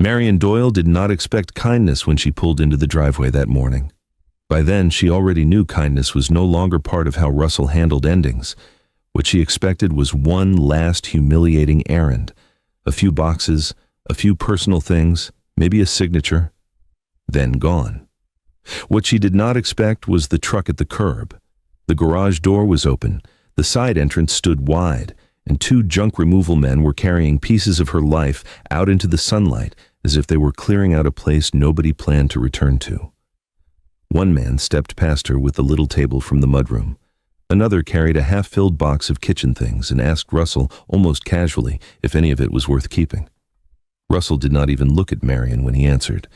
Marian Doyle did not expect kindness when she pulled into the driveway that morning. By then, she already knew kindness was no longer part of how Russell handled endings. What she expected was one last humiliating errand. A few boxes, a few personal things, maybe a signature, then gone. What she did not expect was the truck at the curb. The garage door was open, the side entrance stood wide, and two junk removal men were carrying pieces of her life out into the sunlight as if they were clearing out a place nobody planned to return to. One man stepped past her with the little table from the mudroom. Another carried a half-filled box of kitchen things and asked Russell almost casually if any of it was worth keeping. Russell did not even look at Marian when he answered.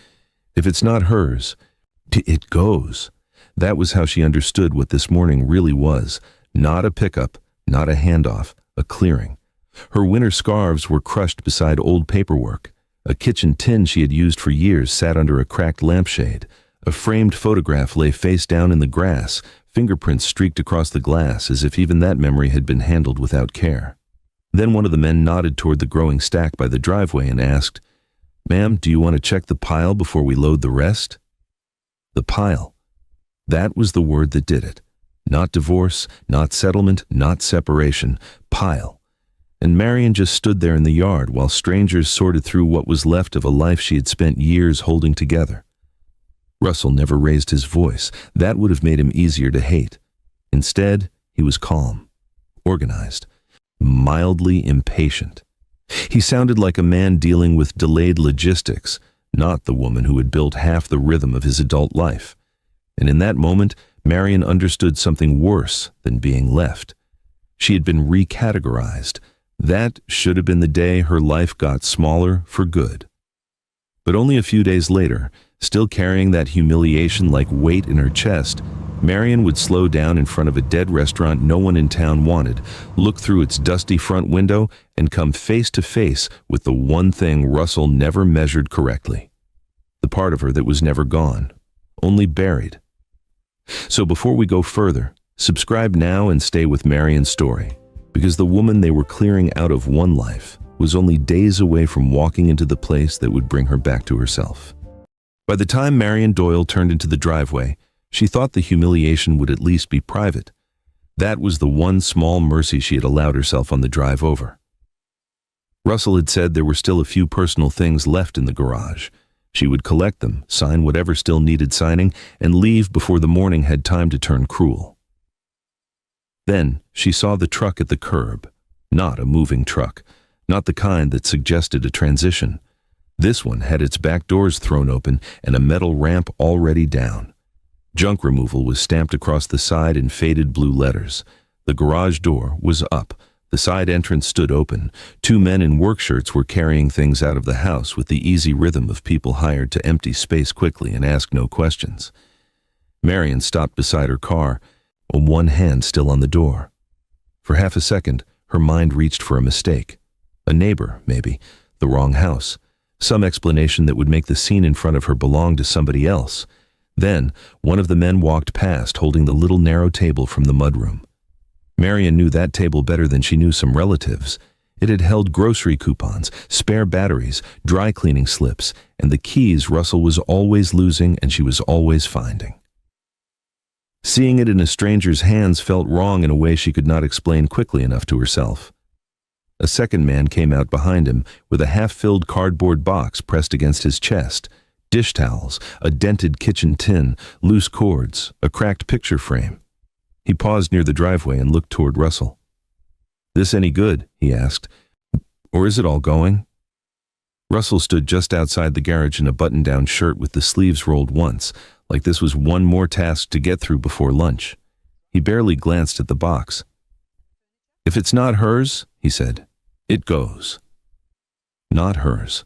If it's not hers, it goes. That was how she understood what this morning really was. Not a pickup, not a handoff, a clearing. Her winter scarves were crushed beside old paperwork. A kitchen tin she had used for years sat under a cracked lampshade. A framed photograph lay face down in the grass, fingerprints streaked across the glass as if even that memory had been handled without care. Then one of the men nodded toward the growing stack by the driveway and asked, "Ma'am, do you want to check the pile before we load the rest?" The pile. That was the word that did it. Not divorce, not settlement, not separation. Pile. And Marian just stood there in the yard while strangers sorted through what was left of a life she had spent years holding together. Russell never raised his voice. That would have made him easier to hate. Instead, he was calm, organized, mildly impatient. He sounded like a man dealing with delayed logistics, not the woman who had built half the rhythm of his adult life. And in that moment, Marian understood something worse than being left. She had been recategorized. That should have been the day her life got smaller for good. But only a few days later, still carrying that humiliation like weight in her chest, Marian would slow down in front of a dead restaurant no one in town wanted, look through its dusty front window, and come face to face with the one thing Russell never measured correctly. The part of her that was never gone, only buried. So before we go further, subscribe now and stay with Marian's story, because the woman they were clearing out of one life was only days away from walking into the place that would bring her back to herself. By the time Marian Doyle turned into the driveway, she thought the humiliation would at least be private. That was the one small mercy she had allowed herself on the drive over. Russell had said there were still a few personal things left in the garage. She would collect them, sign whatever still needed signing, and leave before the morning had time to turn cruel. Then she saw the truck at the curb. Not a moving truck, not the kind that suggested a transition. This one had its back doors thrown open and a metal ramp already down. Junk removal was stamped across the side in faded blue letters. The garage door was up. The side entrance stood open. Two men in work shirts were carrying things out of the house with the easy rhythm of people hired to empty space quickly and ask no questions. Marian stopped beside her car, one hand still on the door. For half a second, her mind reached for a mistake. A neighbor, maybe. The wrong house. Some explanation that would make the scene in front of her belong to somebody else. Then, one of the men walked past, holding the little narrow table from the mudroom. Marian knew that table better than she knew some relatives. It had held grocery coupons, spare batteries, dry cleaning slips, and the keys Russell was always losing and she was always finding. Seeing it in a stranger's hands felt wrong in a way she could not explain quickly enough to herself. A second man came out behind him with a half-filled cardboard box pressed against his chest. Dish towels, a dented kitchen tin, loose cords, a cracked picture frame. He paused near the driveway and looked toward Russell. "This any good?" he asked. "Or is it all going?" Russell stood just outside the garage in a button-down shirt with the sleeves rolled once, like this was one more task to get through before lunch. He barely glanced at the box. "If it's not hers," he said, "it goes." Not hers.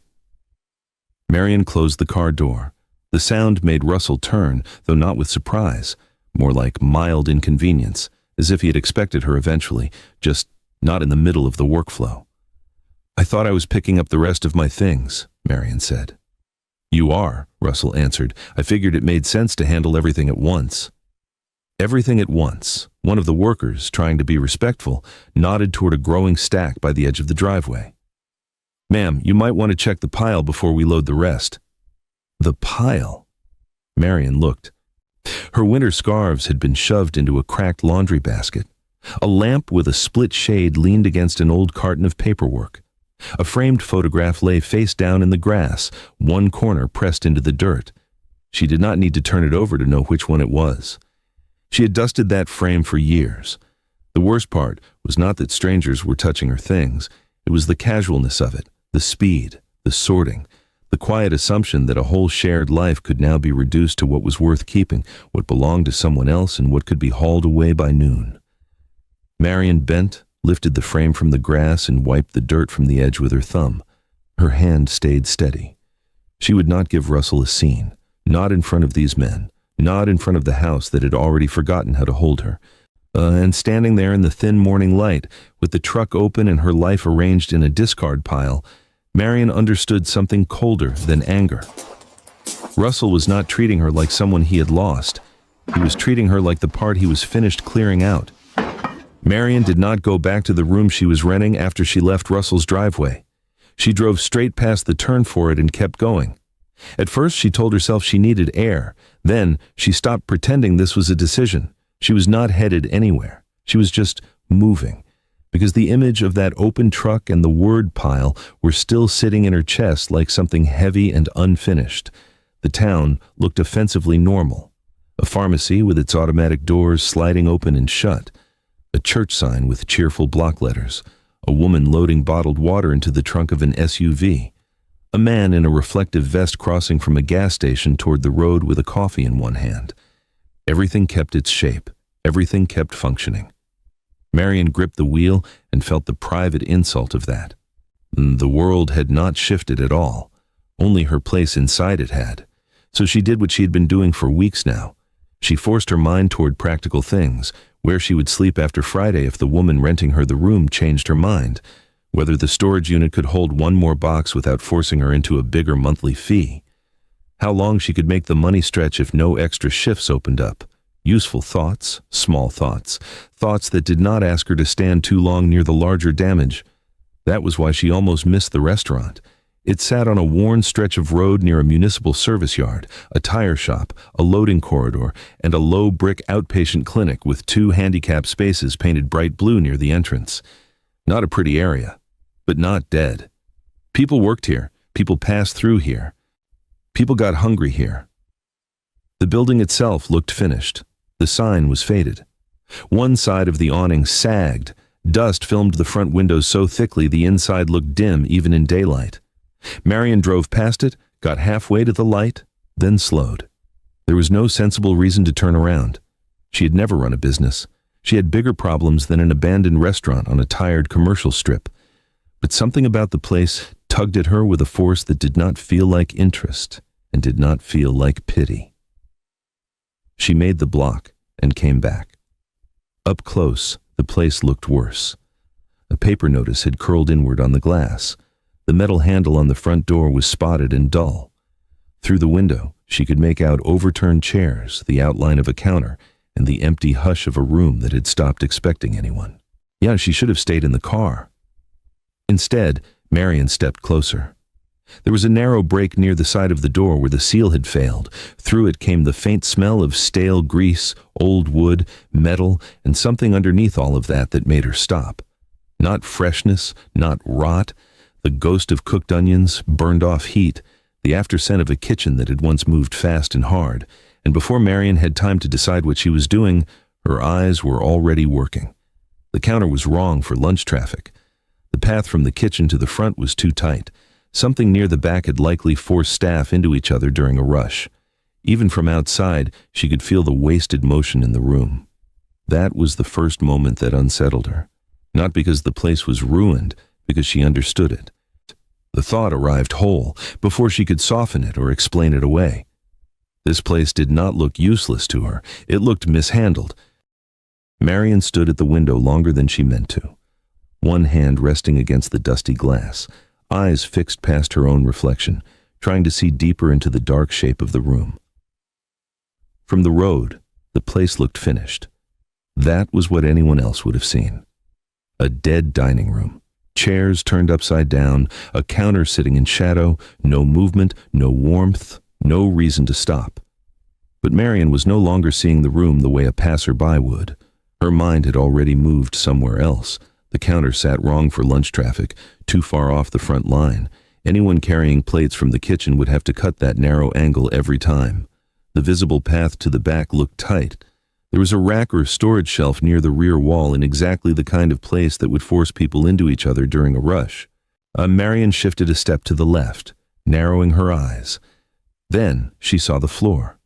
Marian closed the car door. The sound made Russell turn, though not with surprise, more like mild inconvenience, as if he had expected her eventually, just not in the middle of the workflow. "I thought I was picking up the rest of my things," Marian said. "You are," Russell answered. "I figured it made sense to handle everything at once." Everything at once. One of the workers, trying to be respectful, nodded toward a growing stack by the edge of the driveway. "Ma'am, you might want to check the pile before we load the rest." The pile? Marian looked. Her winter scarves had been shoved into a cracked laundry basket. A lamp with a split shade leaned against an old carton of paperwork. A framed photograph lay face down in the grass, one corner pressed into the dirt. She did not need to turn it over to know which one it was. She had dusted that frame for years. The worst part was not that strangers were touching her things. It was the casualness of it, the speed, the sorting, the quiet assumption that a whole shared life could now be reduced to what was worth keeping, what belonged to someone else, and what could be hauled away by noon. Marian bent, lifted the frame from the grass, and wiped the dirt from the edge with her thumb. Her hand stayed steady. She would not give Russell a scene, not in front of these men, not in front of the house that had already forgotten how to hold her. And standing there in the thin morning light, with the truck open and her life arranged in a discard pile, Marian understood something colder than anger. Russell was not treating her like someone he had lost. He was treating her like the part he was finished clearing out. Marian did not go back to the room she was renting after she left Russell's driveway. She drove straight past the turn for it and kept going. At first she told herself she needed air. Then she stopped pretending this was a decision. She was not headed anywhere. She was just moving, because the image of that open truck and the word pile were still sitting in her chest like something heavy and unfinished. The town looked offensively normal. A pharmacy with its automatic doors sliding open and shut. A church sign with cheerful block letters. A woman loading bottled water into the trunk of an SUV. A man in a reflective vest crossing from a gas station toward the road with a coffee in one hand. Everything kept its shape. Everything kept functioning. Marian gripped the wheel and felt the private insult of that. The world had not shifted at all. Only her place inside it had. So she did what she had been doing for weeks now. She forced her mind toward practical things, where she would sleep after Friday if the woman renting her the room changed her mind, whether the storage unit could hold one more box without forcing her into a bigger monthly fee, how long she could make the money stretch if no extra shifts opened up. Useful thoughts, small thoughts, thoughts that did not ask her to stand too long near the larger damage. That was why she almost missed the restaurant. It sat on a worn stretch of road near a municipal service yard, a tire shop, a loading corridor, and a low brick outpatient clinic with 2 handicapped spaces painted bright blue near the entrance. Not a pretty area, but not dead. People worked here. People passed through here. People got hungry here. The building itself looked finished. The sign was faded. One side of the awning sagged. Dust filmed the front windows so thickly the inside looked dim even in daylight. Marian drove past it, got halfway to the light, then slowed. There was no sensible reason to turn around. She had never run a business. She had bigger problems than an abandoned restaurant on a tired commercial strip. But something about the place tugged at her with a force that did not feel like interest and did not feel like pity. She made the block and came back. Up close, the place looked worse. A paper notice had curled inward on the glass. The metal handle on the front door was spotted and dull. Through the window, she could make out overturned chairs, the outline of a counter, and the empty hush of a room that had stopped expecting anyone. Yeah, she should have stayed in the car. Instead, Marian stepped closer. There was a narrow break near the side of the door where the seal had failed. Through it came the faint smell of stale grease, old wood, metal, and something underneath all of that made her stop. Not freshness, not rot, the ghost of cooked onions, burned off heat, the after-scent of a kitchen that had once moved fast and hard, and before Marian had time to decide what she was doing, her eyes were already working. The counter was wrong for lunch traffic. The path from the kitchen to the front was too tight. Something near the back had likely forced staff into each other during a rush. Even from outside, she could feel the wasted motion in the room. That was the first moment that unsettled her. Not because the place was ruined, because she understood it. The thought arrived whole, before she could soften it or explain it away. This place did not look useless to her. It looked mishandled. Marian stood at the window longer than she meant to. One hand resting against the dusty glass, eyes fixed past her own reflection, trying to see deeper into the dark shape of the room. From the road, the place looked finished. That was what anyone else would have seen. A dead dining room, Chairs turned upside down, a counter sitting in shadow, no movement, no warmth, no reason to stop. But Marian was no longer seeing the room the way a passerby would. Her mind had already moved somewhere else. The counter sat wrong for lunch traffic, too far off the front line. Anyone carrying plates from the kitchen would have to cut that narrow angle every time. The visible path to the back looked tight. There was a rack or storage shelf near the rear wall in exactly the kind of place that would force people into each other during a rush. Marian shifted a step to the left, narrowing her eyes. Then she saw the floor.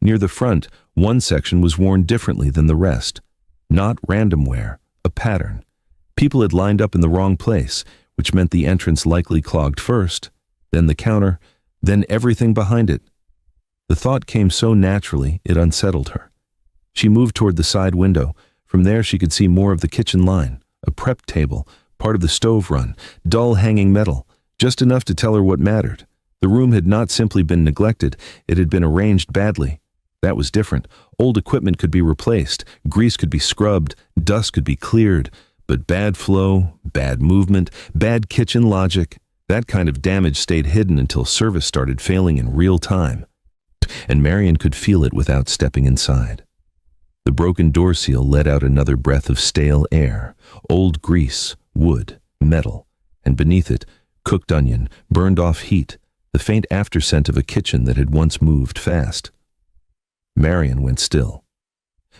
Near the front, one section was worn differently than the rest. Not random wear, a pattern. People had lined up in the wrong place, which meant the entrance likely clogged first, then the counter, then everything behind it. The thought came so naturally, it unsettled her. She moved toward the side window. From there she could see more of the kitchen line, a prep table, part of the stove run, dull hanging metal, just enough to tell her what mattered. The room had not simply been neglected, it had been arranged badly. That was different. Old equipment could be replaced, grease could be scrubbed, dust could be cleared, but bad flow, bad movement, bad kitchen logic, that kind of damage stayed hidden until service started failing in real time. And Marian could feel it without stepping inside. The broken door seal let out another breath of stale air, old grease, wood, metal, and beneath it, cooked onion, burned off heat, the faint afterscent of a kitchen that had once moved fast. Marian went still,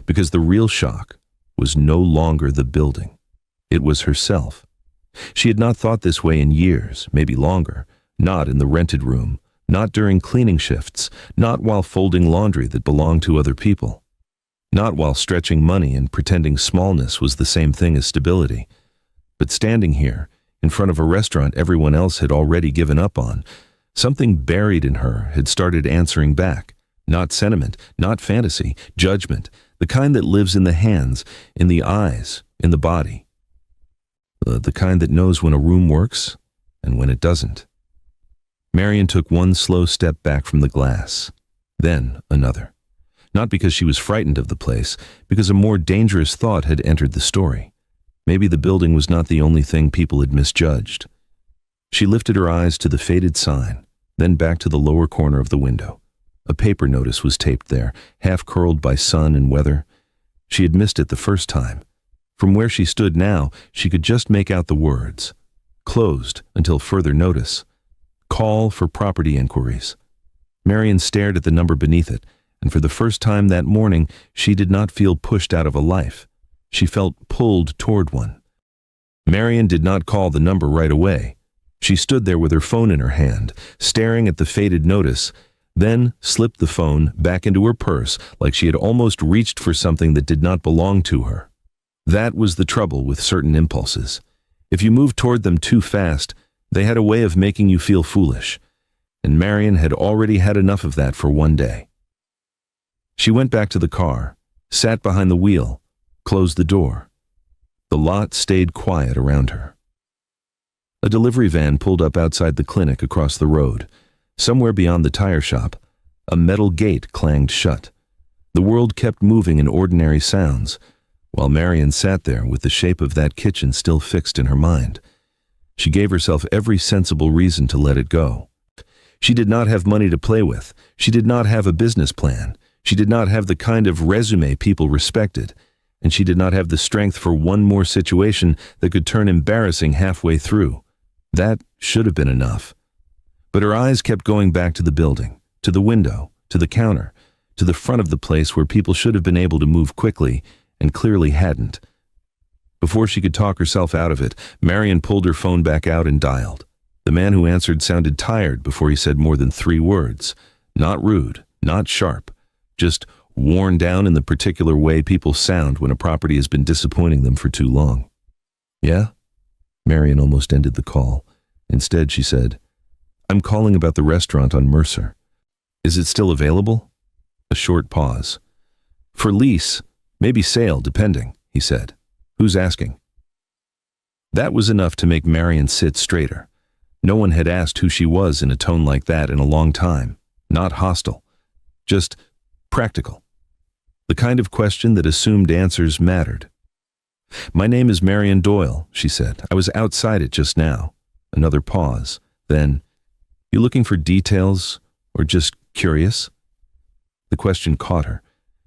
because the real shock was no longer the building. It was herself. She had not thought this way in years, maybe longer, not in the rented room, not during cleaning shifts, not while folding laundry that belonged to other people, not while stretching money and pretending smallness was the same thing as stability. But standing here, in front of a restaurant everyone else had already given up on, something buried in her had started answering back. Not sentiment, not fantasy, judgment, the kind that lives in the hands, in the eyes, in the body. The kind that knows when a room works and when it doesn't. Marian took one slow step back from the glass, then another. Not because she was frightened of the place, because a more dangerous thought had entered the story. Maybe the building was not the only thing people had misjudged. She lifted her eyes to the faded sign, then back to the lower corner of the window. A paper notice was taped there, half curled by sun and weather. She had missed it the first time. From where she stood now, she could just make out the words. Closed until further notice. Call for property inquiries. Marian stared at the number beneath it, and for the first time that morning, she did not feel pushed out of a life. She felt pulled toward one. Marian did not call the number right away. She stood there with her phone in her hand, staring at the faded notice, then slipped the phone back into her purse like she had almost reached for something that did not belong to her. That was the trouble with certain impulses. If you moved toward them too fast, they had a way of making you feel foolish, and Marian had already had enough of that for one day. She went back to the car, sat behind the wheel, closed the door. The lot stayed quiet around her. A delivery van pulled up outside the clinic across the road. Somewhere beyond the tire shop, a metal gate clanged shut. The world kept moving in ordinary sounds, while Marian sat there with the shape of that kitchen still fixed in her mind. She gave herself every sensible reason to let it go. She did not have money to play with. She did not have a business plan. She did not have the kind of resume people respected. And she did not have the strength for one more situation that could turn embarrassing halfway through. That should have been enough. But her eyes kept going back to the building, to the window, to the counter, to the front of the place where people should have been able to move quickly and clearly hadn't. Before she could talk herself out of it, Marian pulled her phone back out and dialed. The man who answered sounded tired before he said more than 3 words. Not rude, not sharp, just worn down in the particular way people sound when a property has been disappointing them for too long. Yeah? Marian almost ended the call. Instead, she said, I'm calling about the restaurant on Mercer. Is it still available? A short pause. For lease, maybe sale, depending, he said. Who's asking? That was enough to make Marian sit straighter. No one had asked who she was in a tone like that in a long time. Not hostile. Just practical. The kind of question that assumed answers mattered. My name is Marian Doyle, she said. I was outside it just now. Another pause. Then, you looking for details or just curious? The question caught her,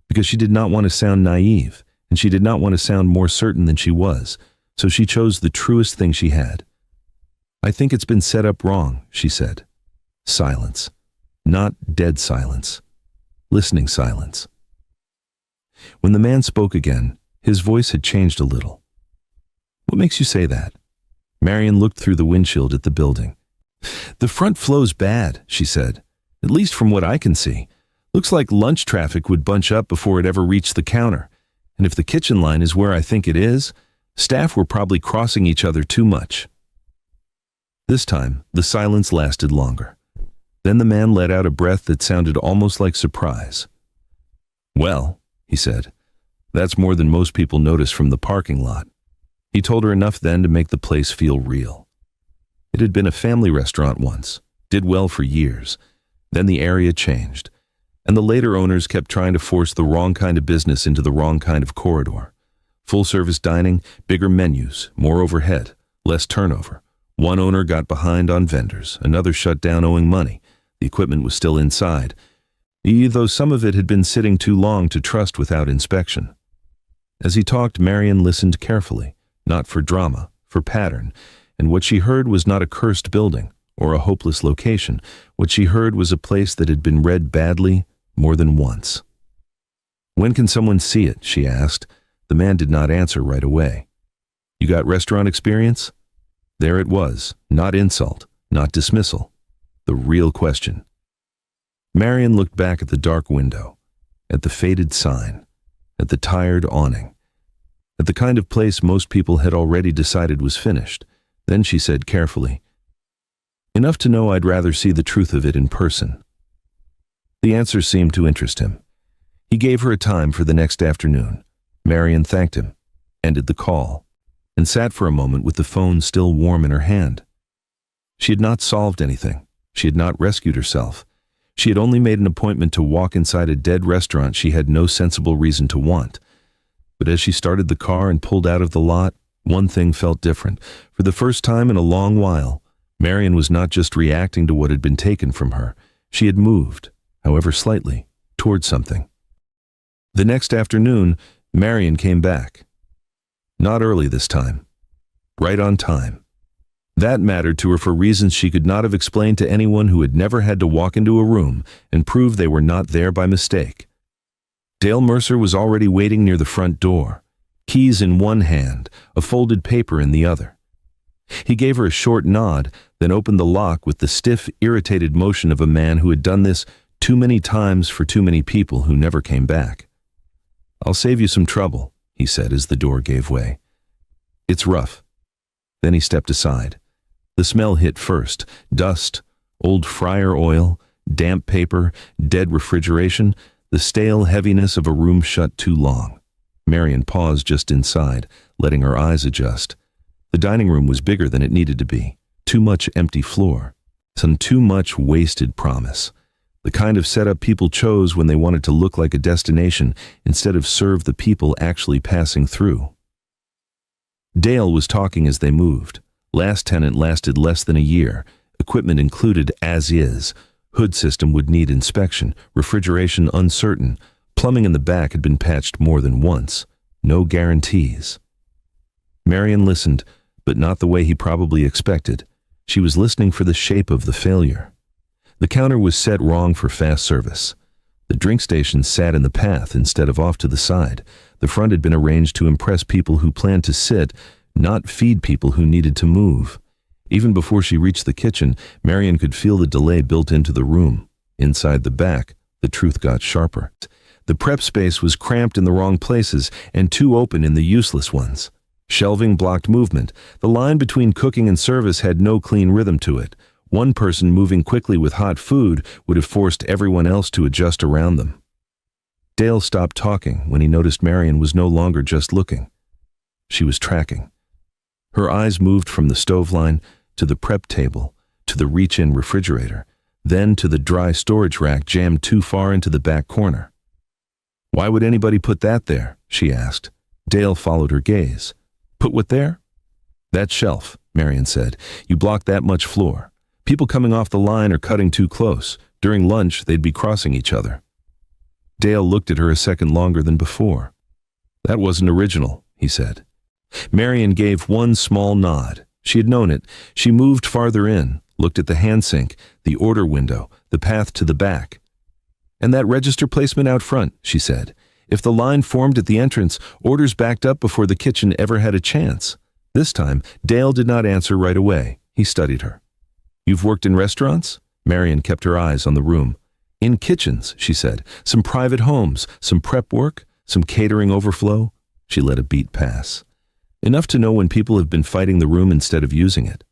because she did not want to sound naive, and she did not want to sound more certain than she was, so she chose the truest thing she had. I think it's been set up wrong, she said. Silence. Not dead silence. Listening silence. When the man spoke again, his voice had changed a little. What makes you say that? Marian looked through the windshield at the building. The front flow's bad, she said. At least from what I can see. Looks like lunch traffic would bunch up before it ever reached the counter. And if the kitchen line is where I think it is, staff were probably crossing each other too much. This time, the silence lasted longer. Then the man let out a breath that sounded almost like surprise. Well, he said, that's more than most people notice from the parking lot. He told her enough then to make the place feel real. It had been a family restaurant once, did well for years. Then the area changed, and the later owners kept trying to force the wrong kind of business into the wrong kind of corridor. Full-service dining, bigger menus, more overhead, less turnover. One owner got behind on vendors, another shut down owing money. The equipment was still inside, though some of it had been sitting too long to trust without inspection. As he talked, Marian listened carefully, not for drama, for pattern, and what she heard was not a cursed building or a hopeless location. What she heard was a place that had been read badly more than once. When can someone see it? She asked. The man did not answer right away. You got restaurant experience? There it was, not insult, not dismissal. The real question. Marian looked back at the dark window, at the faded sign, at the tired awning, at the kind of place most people had already decided was finished. Then she said carefully, enough to know I'd rather see the truth of it in person. The answer seemed to interest him. He gave her a time for the next afternoon. Marian thanked him, ended the call, and sat for a moment with the phone still warm in her hand. She had not solved anything. She had not rescued herself. She had only made an appointment to walk inside a dead restaurant she had no sensible reason to want. But as she started the car and pulled out of the lot, one thing felt different. For the first time in a long while, Marian was not just reacting to what had been taken from her. She had moved, however slightly, toward something. The next afternoon, Marian came back. Not early this time. Right on time. That mattered to her for reasons she could not have explained to anyone who had never had to walk into a room and prove they were not there by mistake. Dale Mercer was already waiting near the front door, keys in one hand, a folded paper in the other. He gave her a short nod, then opened the lock with the stiff, irritated motion of a man who had done this too many times for too many people who never came back. I'll save you some trouble, he said as the door gave way. It's rough. Then he stepped aside. The smell hit first. Dust, old fryer oil, damp paper, dead refrigeration, the stale heaviness of a room shut too long. Marian paused just inside, letting her eyes adjust. The dining room was bigger than it needed to be. Too much empty floor. Some too much wasted promise. The kind of setup people chose when they wanted to look like a destination instead of serve the people actually passing through. Dale was talking as they moved. Last tenant lasted less than a year. Equipment included as is. Hood system would need inspection. Refrigeration uncertain. Plumbing in the back had been patched more than once. No guarantees. Marian listened, but not the way he probably expected. She was listening for the shape of the failure. The counter was set wrong for fast service. The drink station sat in the path instead of off to the side. The front had been arranged to impress people who planned to sit, not feed people who needed to move. Even before she reached the kitchen, Marian could feel the delay built into the room. Inside the back, the truth got sharper. The prep space was cramped in the wrong places and too open in the useless ones. Shelving blocked movement. The line between cooking and service had no clean rhythm to it. One person moving quickly with hot food would have forced everyone else to adjust around them. Dale stopped talking when he noticed Marian was no longer just looking. She was tracking. Her eyes moved from the stove line to the prep table, to the reach-in refrigerator, then to the dry storage rack jammed too far into the back corner. Why would anybody put that there? She asked. Dale followed her gaze. Put what there? That shelf, Marian said. You block that much floor. People coming off the line are cutting too close. During lunch, they'd be crossing each other. Dale looked at her a second longer than before. That wasn't original, he said. Marian gave one small nod. She had known it. She moved farther in, looked at the hand sink, the order window, the path to the back. And that register placement out front, she said. If the line formed at the entrance, orders backed up before the kitchen ever had a chance. This time, Dale did not answer right away. He studied her. You've worked in restaurants? Marian kept her eyes on the room. In kitchens, she said. Some private homes, some prep work, some catering overflow. She let a beat pass. Enough to know when people have been fighting the room instead of using it.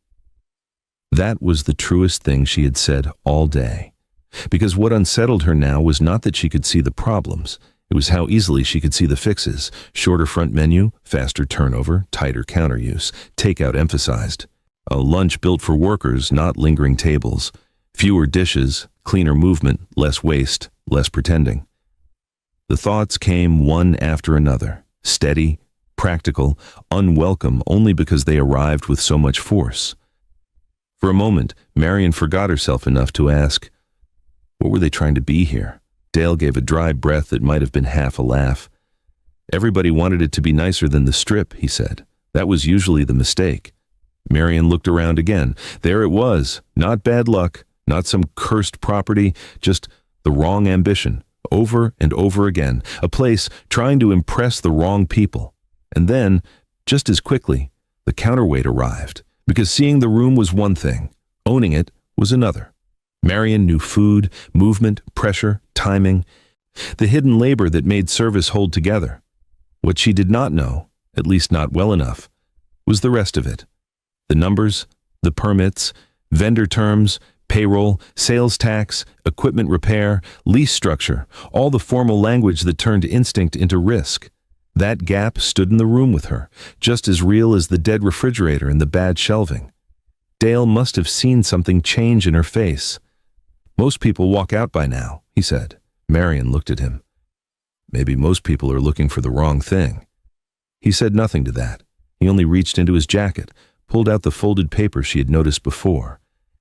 That was the truest thing she had said all day. Because what unsettled her now was not that she could see the problems. It was how easily she could see the fixes. Shorter front menu, faster turnover, tighter counter use, takeout emphasized. A lunch built for workers, not lingering tables. Fewer dishes, cleaner movement, less waste, less pretending. The thoughts came one after another, steady, practical, unwelcome only because they arrived with so much force. For a moment, Marian forgot herself enough to ask, what were they trying to be here? Dale gave a dry breath that might have been half a laugh. Everybody wanted it to be nicer than the Strip, he said. That was usually the mistake. Marian looked around again. There it was. Not bad luck, not some cursed property, just the wrong ambition, over and over again. A place trying to impress the wrong people. And then, just as quickly, the counterweight arrived, because seeing the room was one thing, owning it was another. Marian knew food, movement, pressure, timing, the hidden labor that made service hold together. What she did not know, at least not well enough, was the rest of it. The numbers, the permits, vendor terms, payroll, sales tax, equipment repair, lease structure, all the formal language that turned instinct into risk. That gap stood in the room with her, just as real as the dead refrigerator and the bad shelving. Dale must have seen something change in her face. Most people walk out by now, he said. Marian looked at him. Maybe most people are looking for the wrong thing. He said nothing to that. He only reached into his jacket, pulled out the folded paper she had noticed before,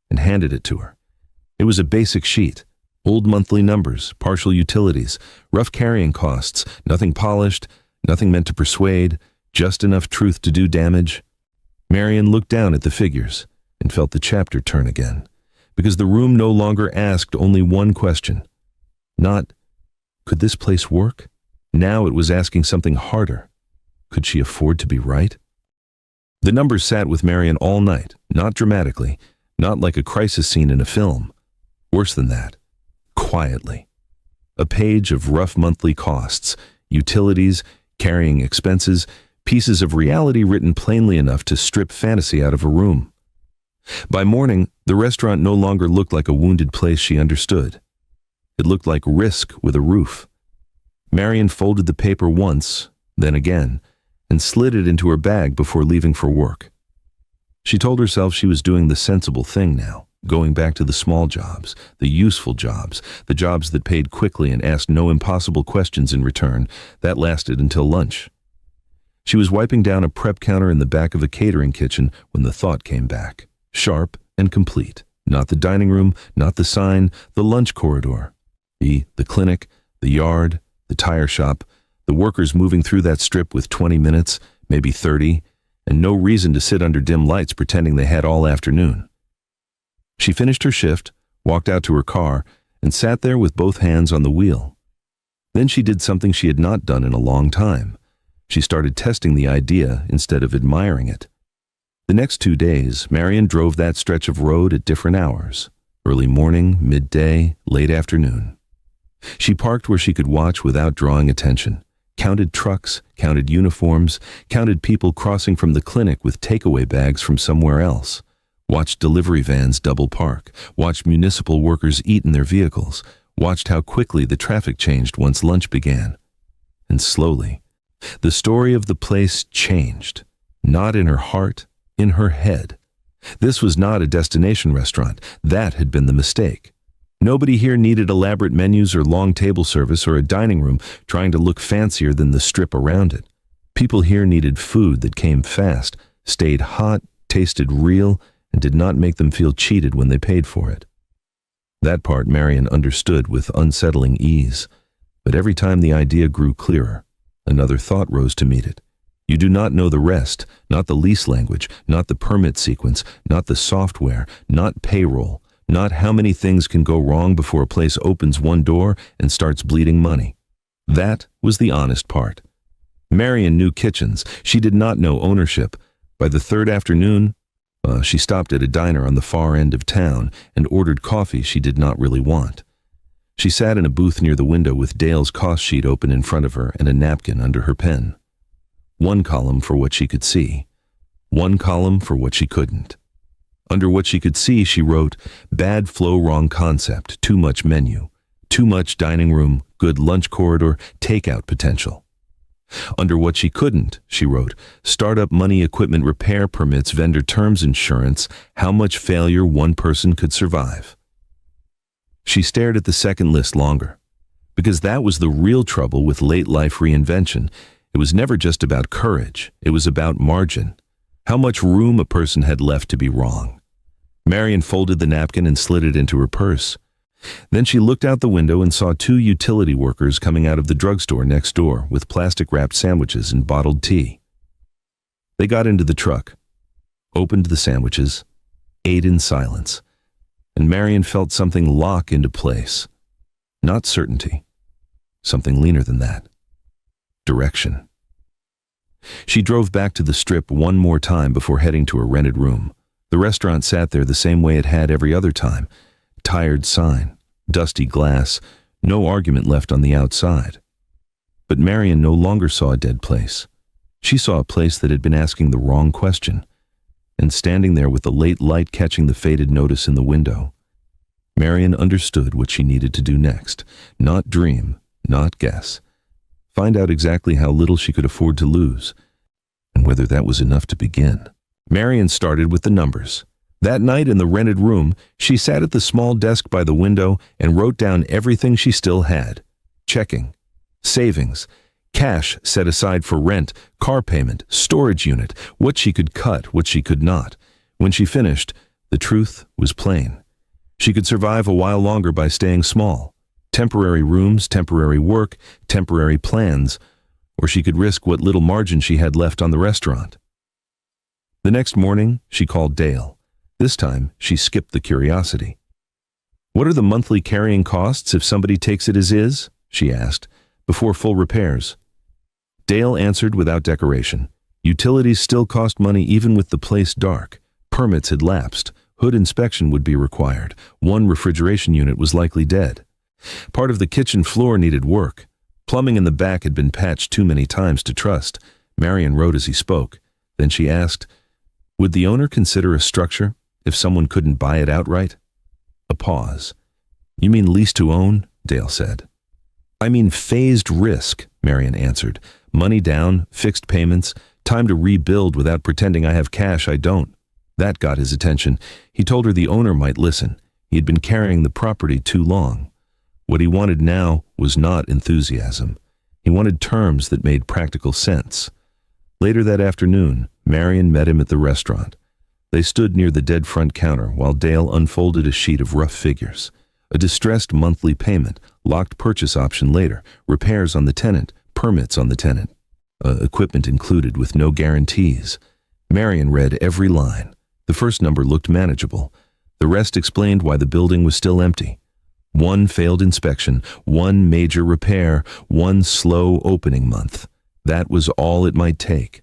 and handed it to her. It was a basic sheet. Old monthly numbers, partial utilities, rough carrying costs, nothing polished, nothing meant to persuade, just enough truth to do damage. Marian looked down at the figures and felt the chapter turn again, because the room no longer asked only one question. Not, could this place work? Now it was asking something harder. Could she afford to be right? The numbers sat with Marian all night, not dramatically, not like a crisis scene in a film. Worse than that, quietly. A page of rough monthly costs, utilities, carrying expenses, pieces of reality written plainly enough to strip fantasy out of a room. By morning, the restaurant no longer looked like a wounded place she understood. It looked like risk with a roof. Marian folded the paper once, then again, and slid it into her bag before leaving for work. She told herself she was doing the sensible thing now, going back to the small jobs, the useful jobs, the jobs that paid quickly and asked no impossible questions in return. That lasted until lunch. She was wiping down a prep counter in the back of a catering kitchen when the thought came back, sharp and complete. Not the dining room, not the sign, the lunch corridor. The clinic, the yard, the tire shop, the workers moving through that strip with 20 minutes, maybe 30, and no reason to sit under dim lights pretending they had all afternoon. She finished her shift, walked out to her car, and sat there with both hands on the wheel. Then she did something she had not done in a long time. She started testing the idea instead of admiring it. The next 2 days, Marian drove that stretch of road at different hours, early morning, midday, late afternoon. She parked where she could watch without drawing attention, counted trucks, counted uniforms, counted people crossing from the clinic with takeaway bags from somewhere else, watched delivery vans double park, watched municipal workers eat in their vehicles, watched how quickly the traffic changed once lunch began. And slowly, the story of the place changed, not in her heart, in her head. This was not a destination restaurant. That had been the mistake. Nobody here needed elaborate menus or long table service or a dining room trying to look fancier than the strip around it. People here needed food that came fast, stayed hot, tasted real, and did not make them feel cheated when they paid for it. That part Marian understood with unsettling ease, but every time the idea grew clearer, another thought rose to meet it. You do not know the rest, not the lease language, not the permit sequence, not the software, not payroll, not how many things can go wrong before a place opens one door and starts bleeding money. That was the honest part. Marian knew kitchens. She did not know ownership. By the third afternoon, she stopped at a diner on the far end of town and ordered coffee she did not really want. She sat in a booth near the window with Dale's cost sheet open in front of her and a napkin under her pen. One column for what she could see. One column for what she couldn't. Under what she could see, she wrote, bad flow, wrong concept, too much menu, too much dining room, good lunch corridor, takeout potential. Under what she couldn't, she wrote, startup money, equipment repair permits, vendor terms, insurance, how much failure one person could survive. She stared at the second list longer, because that was the real trouble with late life reinvention. It was never just about courage, it was about margin. How much room a person had left to be wrong. Marian folded the napkin and slid it into her purse. Then she looked out the window and saw two utility workers coming out of the drugstore next door with plastic-wrapped sandwiches and bottled tea. They got into the truck, opened the sandwiches, ate in silence, and Marian felt something lock into place. Not certainty, something leaner than that. Direction. She drove back to the strip one more time before heading to her rented room. The restaurant sat there the same way it had every other time. Tired sign, dusty glass, no argument left on the outside. But Marian no longer saw a dead place. She saw a place that had been asking the wrong question, and standing there with the late light catching the faded notice in the window. Marian understood what she needed to do next. Not dream, not guess. Find out exactly how little she could afford to lose, and whether that was enough to begin. Marian started with the numbers. That night in the rented room, she sat at the small desk by the window and wrote down everything she still had. Checking, savings, cash set aside for rent, car payment, storage unit, what she could cut, what she could not. When she finished, the truth was plain. She could survive a while longer by staying small. Temporary rooms, temporary work, temporary plans, or she could risk what little margin she had left on the restaurant. The next morning, she called Dale. This time, she skipped the curiosity. What are the monthly carrying costs if somebody takes it as is? She asked, before full repairs. Dale answered without decoration. Utilities still cost money even with the place dark. Permits had lapsed. Hood inspection would be required. One refrigeration unit was likely dead. Part of the kitchen floor needed work. Plumbing in the back had been patched too many times to trust. Marian wrote as he spoke. Then she asked, would the owner consider a structure if someone couldn't buy it outright? A pause. You mean lease to own? Dale said. I mean phased risk, Marian answered. Money down, fixed payments, time to rebuild without pretending I have cash I don't. That got his attention. He told her the owner might listen. He had been carrying the property too long. What he wanted now was not enthusiasm. He wanted terms that made practical sense. Later that afternoon, Marian met him at the restaurant. They stood near the dead front counter while Dale unfolded a sheet of rough figures. A distressed monthly payment, locked purchase option later, repairs on the tenant, permits on the tenant, equipment included with no guarantees. Marian read every line. The first number looked manageable. The rest explained why the building was still empty. One failed inspection, one major repair, one slow opening month. That was all it might take.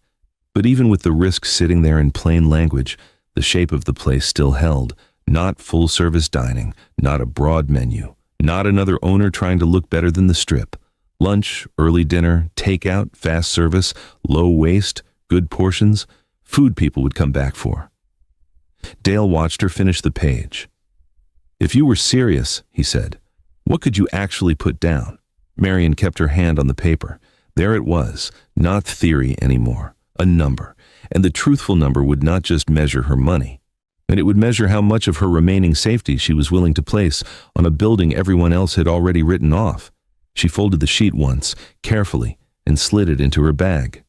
But even with the risk sitting there in plain language, the shape of the place still held. Not full-service dining, not a broad menu, not another owner trying to look better than the strip. Lunch, early dinner, takeout, fast service, low waste, good portions, food people would come back for. Dale watched her finish the page. If you were serious, he said, what could you actually put down? Marian kept her hand on the paper. There it was, not theory anymore, a number. And the truthful number would not just measure her money, and it would measure how much of her remaining safety she was willing to place on a building everyone else had already written off. She folded the sheet once, carefully, and slid it into her bag.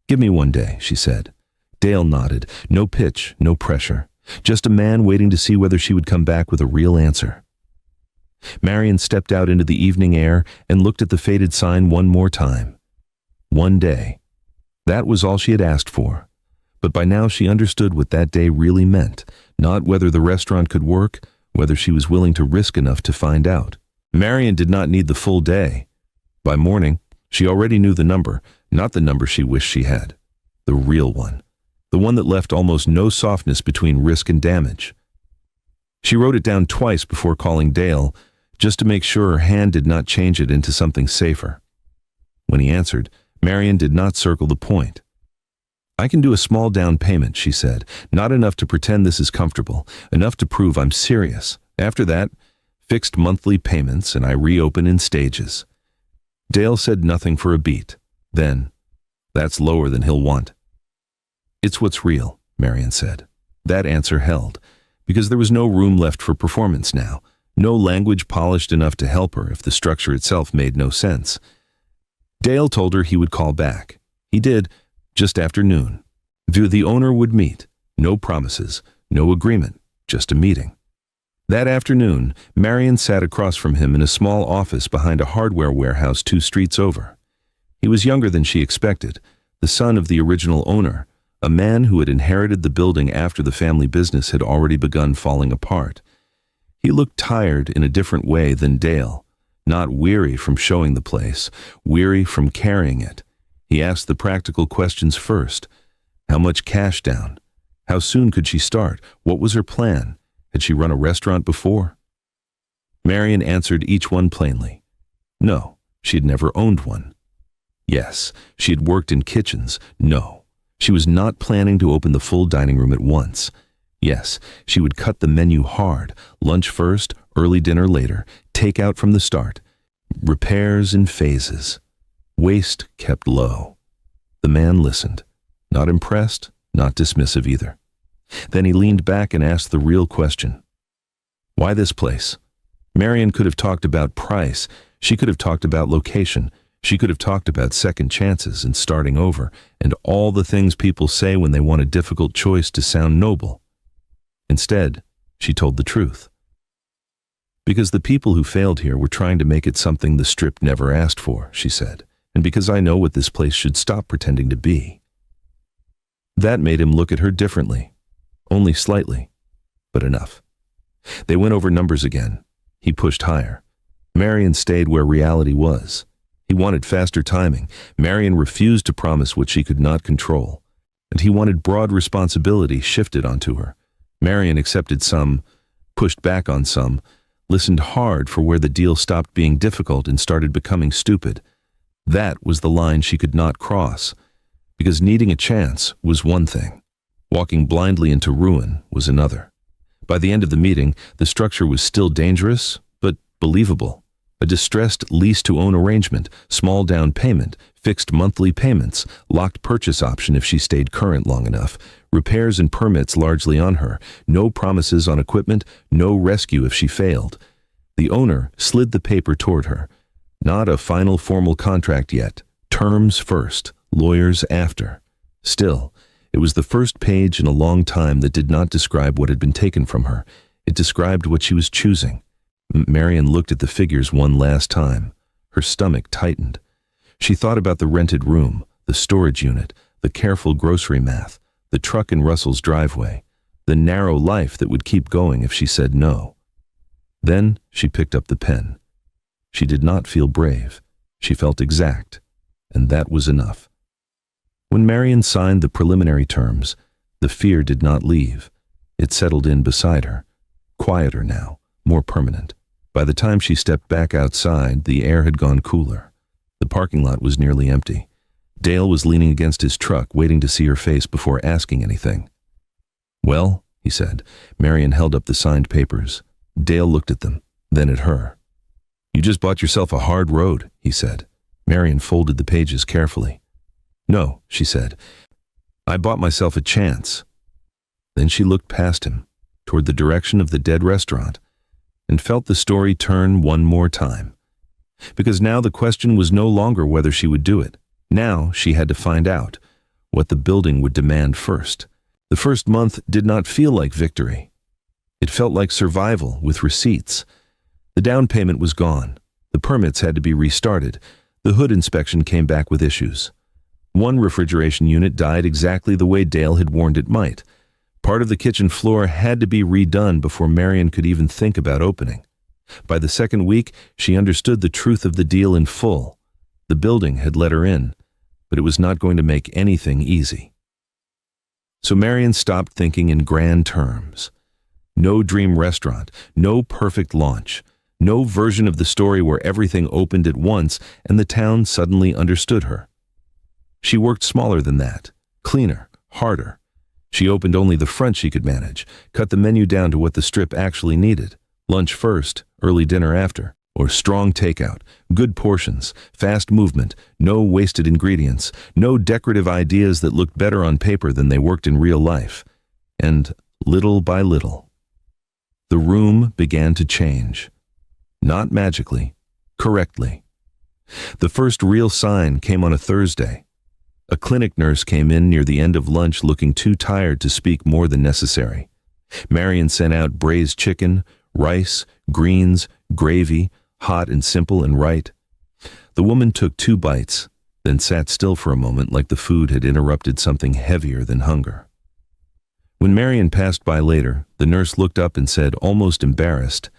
"Give me one day," she said. Dale nodded. No pitch, no pressure. Just a man waiting to see whether she would come back with a real answer. Marian stepped out into the evening air and looked at the faded sign one more time. One day. That was all she had asked for. But by now she understood what that day really meant, not whether the restaurant could work, whether she was willing to risk enough to find out. Marian did not need the full day. By morning, she already knew the number, not the number she wished she had. The real one. The one that left almost no softness between risk and damage. She wrote it down twice before calling Dale, just to make sure her hand did not change it into something safer. When he answered, Marian did not circle the point. "I can do a small down payment," she said. "Not enough to pretend this is comfortable, enough to prove I'm serious. After that, fixed monthly payments and I reopen in stages." Dale said nothing for a beat. Then, "That's lower than he'll want." "It's what's real," Marian said. That answer held, because there was no room left for performance now, no language polished enough to help her if the structure itself made no sense. Dale told her he would call back. He did, just after noon. The owner would meet. No promises, no agreement, just a meeting. That afternoon, Marian sat across from him in a small office behind a hardware warehouse 2 streets over. He was younger than she expected, the son of the original owner, a man who had inherited the building after the family business had already begun falling apart. He looked tired in a different way than Dale, not weary from showing the place, weary from carrying it. He asked the practical questions first. How much cash down? How soon could she start? What was her plan? Had she run a restaurant before? Marian answered each one plainly. No, she had never owned one. Yes, she had worked in kitchens. No, she was not planning to open the full dining room at once. Yes, she would cut the menu hard, lunch first, early dinner later, take out from the start. Repairs in phases. Waste kept low. The man listened, not impressed, not dismissive either. Then he leaned back and asked the real question. Why this place? Marian could have talked about price. She could have talked about location. She could have talked about second chances and starting over, and all the things people say when they want a difficult choice to sound noble. Instead, she told the truth. Because the people who failed here were trying to make it something the Strip never asked for, she said, and because I know what this place should stop pretending to be. That made him look at her differently. Only slightly, but enough. They went over numbers again. He pushed higher. Marian stayed where reality was. He wanted faster timing. Marian refused to promise what she could not control. And he wanted broad responsibility shifted onto her. Marian accepted some, pushed back on some, listened hard for where the deal stopped being difficult and started becoming stupid. That was the line she could not cross, because needing a chance was one thing. Walking blindly into ruin was another. By the end of the meeting, the structure was still dangerous, but believable. A distressed lease-to-own arrangement, small down payment, fixed monthly payments, locked purchase option if she stayed current long enough, repairs and permits largely on her, no promises on equipment, no rescue if she failed. The owner slid the paper toward her. Not a final formal contract yet. Terms first, lawyers after. Still, it was the first page in a long time that did not describe what had been taken from her. It described what she was choosing. Marian looked at the figures one last time. Her stomach tightened. She thought about the rented room, the storage unit, the careful grocery math, the truck in Russell's driveway, the narrow life that would keep going if she said no. Then she picked up the pen. She did not feel brave. She felt exact, and that was enough. When Marian signed the preliminary terms, the fear did not leave. It settled in beside her, quieter now, more permanent. By the time she stepped back outside, the air had gone cooler. The parking lot was nearly empty. Dale was leaning against his truck, waiting to see her face before asking anything. "Well," he said. Marian held up the signed papers. Dale looked at them, then at her. "You just bought yourself a hard road," he said. Marian folded the pages carefully. "No," she said. "I bought myself a chance." Then she looked past him, toward the direction of the dead restaurant, and felt the story turn one more time. Because now the question was no longer whether she would do it. Now she had to find out. what the building would demand first. The first month did not feel like victory. It felt like survival with receipts. The down payment was gone. The permits had to be restarted. The hood inspection came back with issues. One refrigeration unit died exactly the way Dale had warned it might. Part of the kitchen floor had to be redone before Marian could even think about opening. By the second week, she understood the truth of the deal in full. The building had let her in, but it was not going to make anything easy. So Marian stopped thinking in grand terms. No dream restaurant, no perfect launch, no version of the story where everything opened at once and the town suddenly understood her. She worked smaller than that, cleaner, harder. She opened only the front she could manage, cut the menu down to what the strip actually needed. Lunch first, early dinner after, or strong takeout, good portions, fast movement, no wasted ingredients, no decorative ideas that looked better on paper than they worked in real life. And little by little, the room began to change. Not magically, correctly. The first real sign came on a Thursday. A clinic nurse came in near the end of lunch looking too tired to speak more than necessary. Marian sent out braised chicken, rice, greens, gravy, hot and simple and right. The woman took 2 bites, then sat still for a moment like the food had interrupted something heavier than hunger. When Marian passed by later, the nurse looked up and said, almost embarrassed,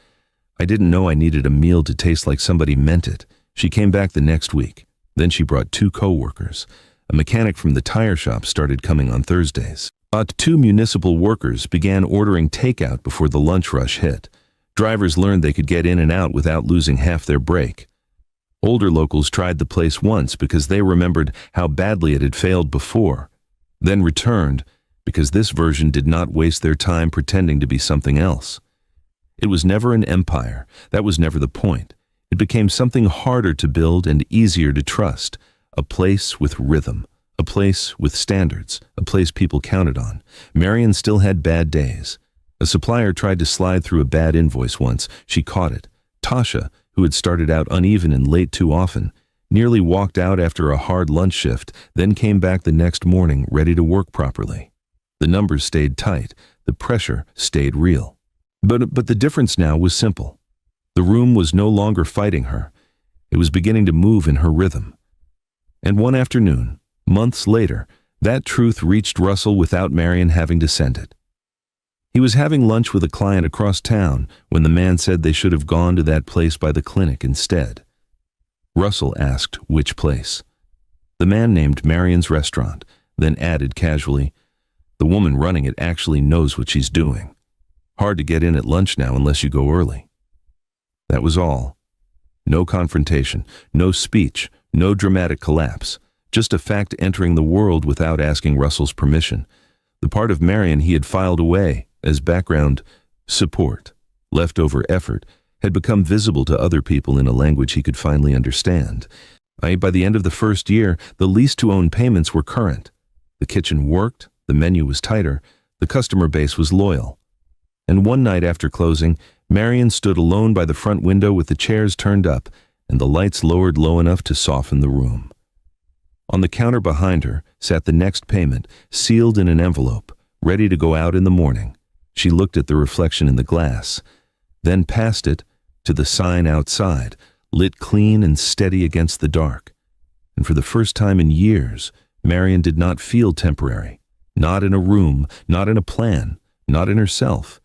"I didn't know I needed a meal to taste like somebody meant it." She came back the next week. Then she brought 2 co-workers. A mechanic from the tire shop started coming on Thursdays. 2 municipal workers began ordering takeout before the lunch rush hit. Drivers learned they could get in and out without losing half their break. Older locals tried the place once because they remembered how badly it had failed before, then returned because this version did not waste their time pretending to be something else. It was never an empire. That was never the point. It became something harder to build and easier to trust. A place with rhythm. A place with standards. A place people counted on. Marian still had bad days. A supplier tried to slide through a bad invoice once. She caught it. Tasha, who had started out uneven and late too often, nearly walked out after a hard lunch shift, then came back the next morning ready to work properly. The numbers stayed tight. The pressure stayed real. But the difference now was simple. The room was no longer fighting her. It was beginning to move in her rhythm. And one afternoon, months later, that truth reached Russell without Marian having to send it. He was having lunch with a client across town when the man said they should have gone to that place by the clinic instead. Russell asked which place. The man named Marian's restaurant, then added casually, "The woman running it actually knows what she's doing. Hard to get in at lunch now unless you go early." That was all. No confrontation, no speech, no dramatic collapse, just a fact entering the world without asking Russell's permission. The part of Marian he had filed away as background support, leftover effort, had become visible to other people in a language he could finally understand. By the end of the first year, the lease-to-own payments were current. The kitchen worked, the menu was tighter, the customer base was loyal. And one night after closing, Marian stood alone by the front window with the chairs turned up and the lights lowered low enough to soften the room. On the counter behind her sat the next payment, sealed in an envelope, ready to go out in the morning. She looked at the reflection in the glass, then past it to the sign outside, lit clean and steady against the dark. And for the first time in years, Marian did not feel temporary. Not in a room, not in a plan, not in herself.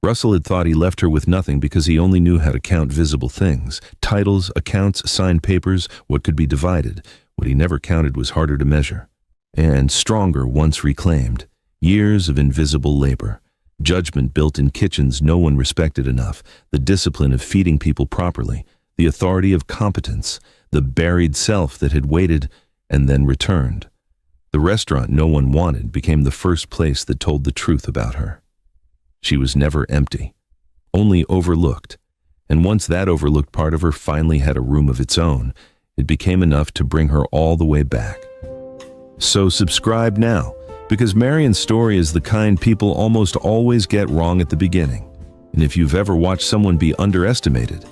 Russell had thought he left her with nothing because he only knew how to count visible things. Titles, accounts, signed papers, what could be divided. What he never counted was harder to measure. And stronger once reclaimed. Years of invisible labor. Judgment built in kitchens no one respected enough. The discipline of feeding people properly. The authority of competence. The buried self that had waited and then returned. The restaurant no one wanted became the first place that told the truth about her. She was never empty, only overlooked, and once that overlooked part of her finally had a room of its own, it became enough to bring her all the way back. So subscribe now, because Marian's story is the kind people almost always get wrong at the beginning, and if you've ever watched someone be underestimated,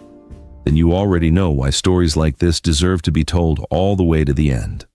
then you already know why stories like this deserve to be told all the way to the end.